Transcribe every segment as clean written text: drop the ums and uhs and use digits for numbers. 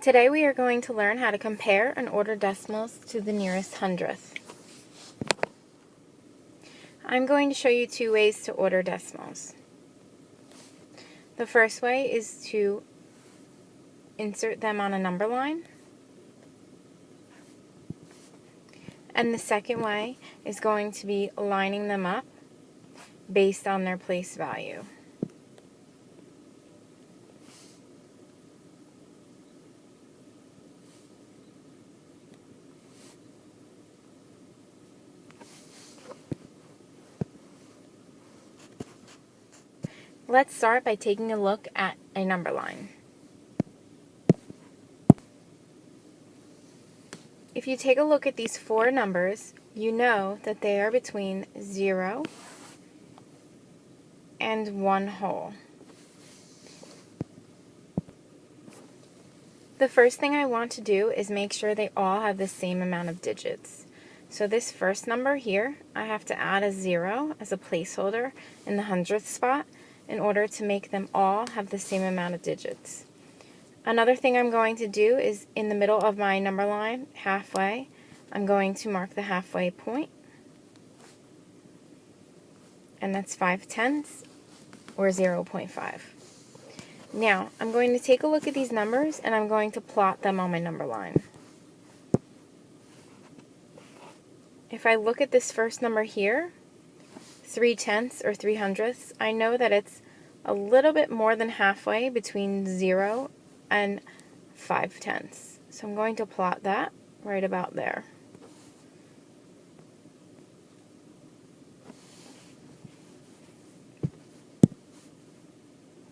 Today we are going to learn how to compare and order decimals to the nearest hundredth. I'm going to show you two ways to order decimals. The first way is to insert them on a number line. And the second way is going to be lining them up based on their place value. Let's start by taking a look at a number line. If you take a look at these four numbers, you know that they are between 0 and 1 whole. The first thing I want to do is make sure they all have the same amount of digits. So this first number here, I have to add a 0 as a placeholder in the hundredth spot in order to make them all have the same amount of digits. Another thing I'm going to do is in the middle of my number line, halfway, I'm going to mark the halfway point, and that's 5/10 or 0.5. Now, I'm going to take a look at these numbers and I'm going to plot them on my number line. If I look at this first number here, 3/10 or 3/100, I know that it's a little bit more than halfway between 0 and 5/10. So I'm going to plot that right about there.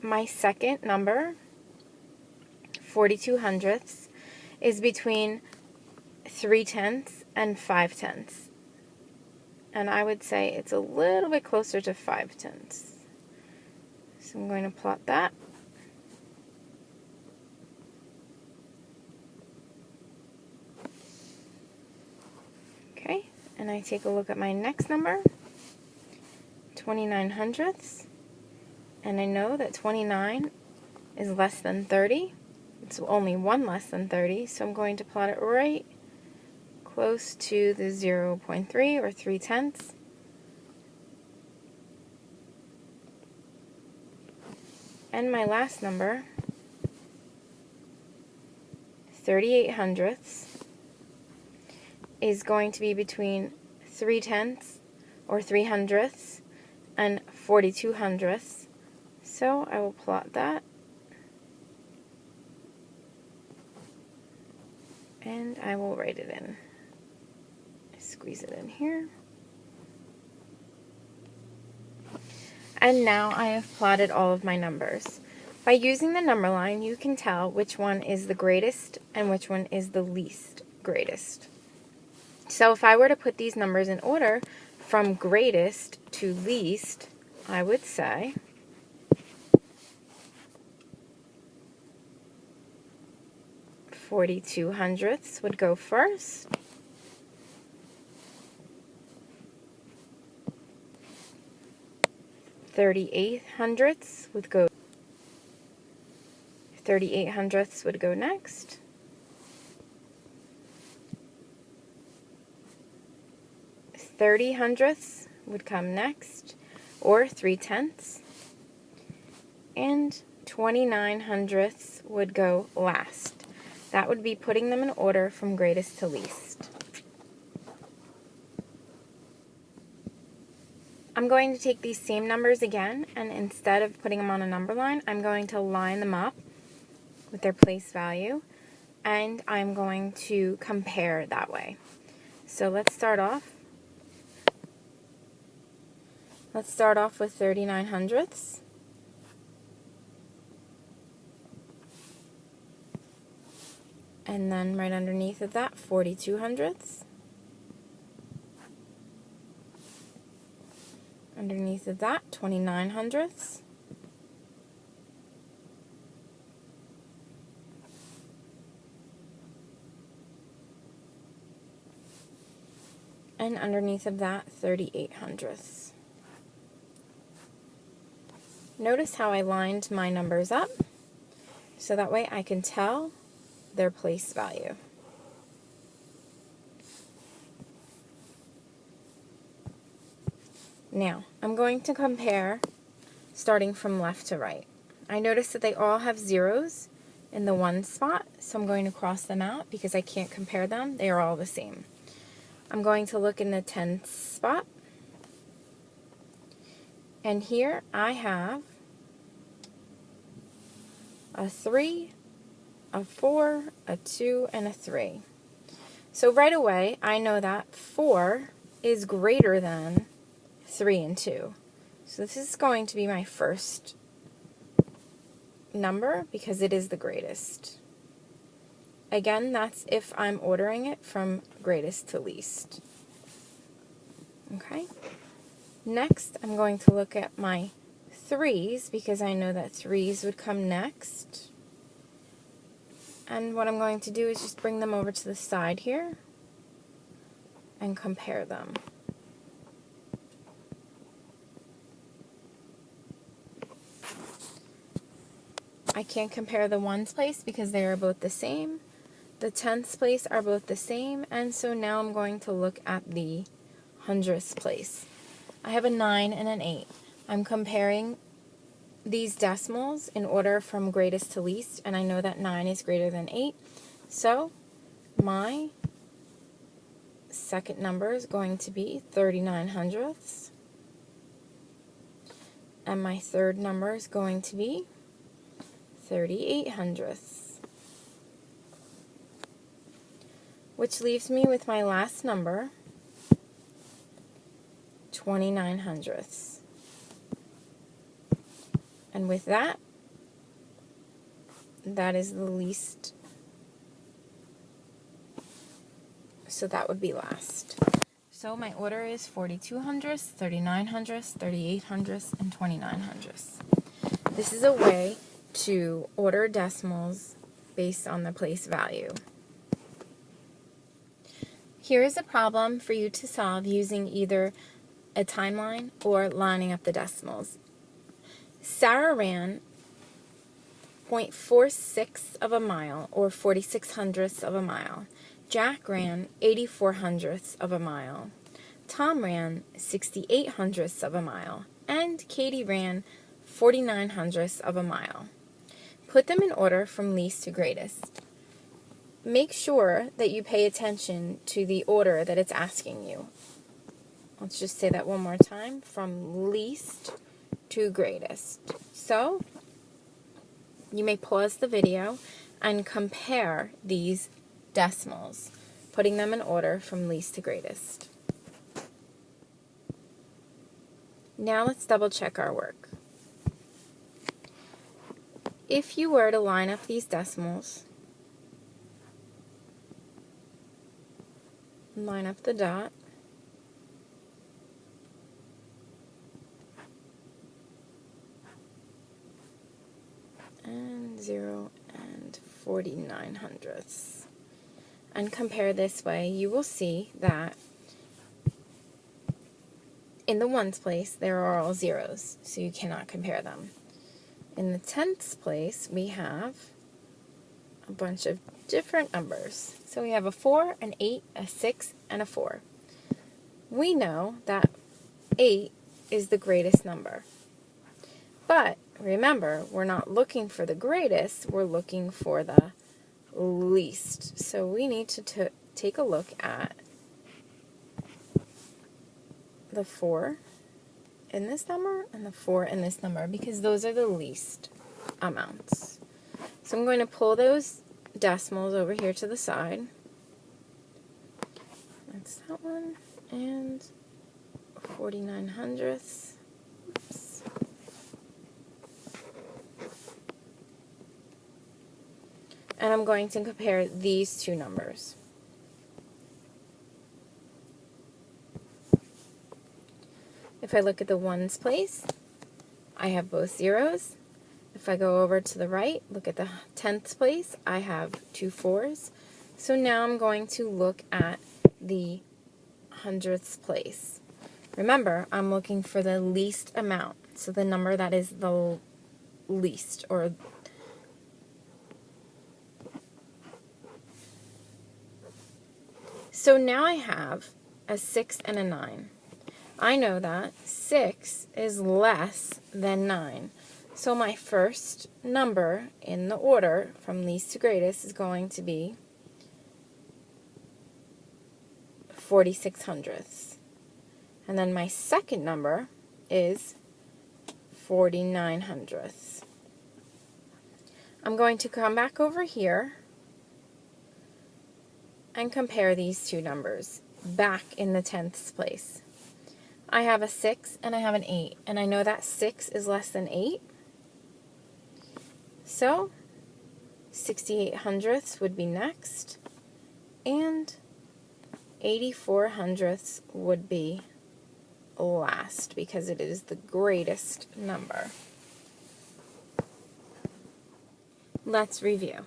My second number, 42/100, is between 3/10 and 5/10. And I would say it's a little bit closer to 5/10. So I'm going to plot that. Okay, and I take a look at my next number, 29/100. And I know that 29 is less than 30. It's only one less than 30, so I'm going to plot it right close to the 0.3 or 3/10. And my last number, 38/100, is going to be between 3/10 or 3/100 and 42/100. So I will plot that, and I will write it in. Squeeze it in here. And now I have plotted all of my numbers. By using the number line, you can tell which one is the greatest and which one is the least greatest. So if I were to put these numbers in order from greatest to least, I would say 42/100 would go first. 38/100 would go. 38/100 would go next. 30/100 would come next, or 3/10. And 29/100 would go last. That would be putting them in order from greatest to least. I'm going to take these same numbers again, and instead of putting them on a number line, I'm going to line them up with their place value, and I'm going to compare that way. So let's start off. Let's start off with 39/100. And then right underneath of that, 42/100. Underneath of that, 29/100. And underneath of that, 38/100. Notice how I lined my numbers up, so that way I can tell their place value. Now, I'm going to compare starting from left to right. I notice that they all have zeros in the one spot, so I'm going to cross them out because I can't compare them. They are all the same. I'm going to look in the tenths spot, and here I have a 3, a 4, a 2, and a 3. So right away, I know that 4 is greater than 3 and 2. So this is going to be my first number because it is the greatest. Again, that's if I'm ordering it from greatest to least. Okay. Next, I'm going to look at my 3's because I know that 3's would come next. And what I'm going to do is just bring them over to the side here and compare them. I can't compare the ones place because they are both the same. The tenths place are both the same, and so now I'm going to look at the hundredths place. I have a 9 and an 8. I'm comparing these decimals in order from greatest to least, and I know that 9 is greater than 8. So my second number is going to be 39 hundredths, and my third number is going to be 38 hundredths, which leaves me with my last number, 29 hundredths. And with that, that is the least, so that would be last. So my order is 42 hundredths, 39 hundredths, 38 hundredths, and 29 hundredths. This is a way to order decimals based on the place value. Here is a problem for you to solve using either a timeline or lining up the decimals. Sarah ran 0.46 of a mile, or 46 hundredths of a mile. Jack ran 84 hundredths of a mile. Tom ran 68 hundredths of a mile. And Katie ran 49 hundredths of a mile. Put them in order from least to greatest. Make sure that you pay attention to the order that it's asking you. Let's just say that one more time, from least to greatest. So, you may pause the video and compare these decimals, putting them in order from least to greatest. Now let's double check our work. If you were to line up these decimals, line up the dot, and 0 and 49 hundredths, and compare this way, you will see that in the ones place, there are all zeros, so you cannot compare them. In the tenths place, we have a bunch of different numbers. So we have a 4, an 8, a 6, and a 4. We know that 8 is the greatest number. But remember, we're not looking for the greatest, we're looking for the least. So we need to take a look at the 4 in this number and the 4 in this number, because those are the least amounts. So I'm going to pull those decimals over here to the side. That's that one. And 49 hundredths. Oops. And I'm going to compare these two numbers. If I look at the ones place, I have both zeros. If I go over to the right, look at the tenths place, I have 2 4s. So now I'm going to look at the hundredths place. Remember, I'm looking for the least amount, so the number that is the least, or So now I have a 6 and a 9. I know that 6 is less than 9. So my first number in the order from least to greatest is going to be 46 hundredths. And then my second number is 49 hundredths. I'm going to come back over here and compare these two numbers back in the tenths place. I have a 6 and I have an 8, and I know that 6 is less than 8. So 68 hundredths would be next, and 84 hundredths would be last because it is the greatest number. Let's review.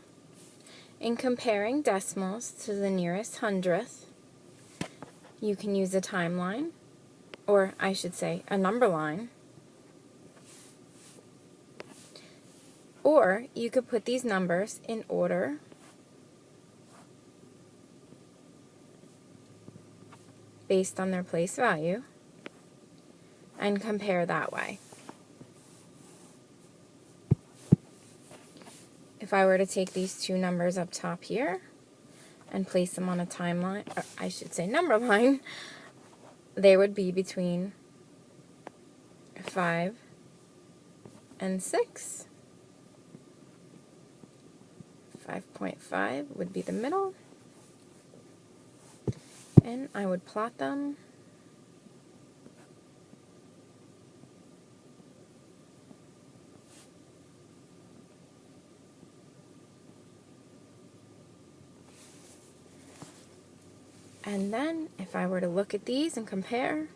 In comparing decimals to the nearest hundredth, you can use a timeline, or I should say a number line, or you could put these numbers in order based on their place value and compare that way. If I were to take these two numbers up top here and place them on a timeline, or I should say number line, they would be between 5 and 6. 5.5 would be the middle, and I would plot them and then if I were to look at these and compare,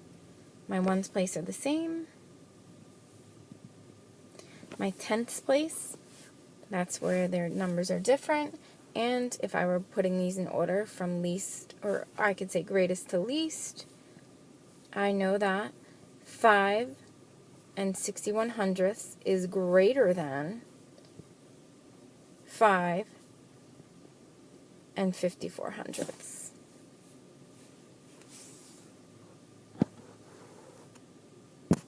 my ones place are the same. My tenths place, that's where their numbers are different. And if I were putting these in order from least, or I could say greatest to least, I know that 5 and 61 hundredths is greater than 5 and 54 hundredths.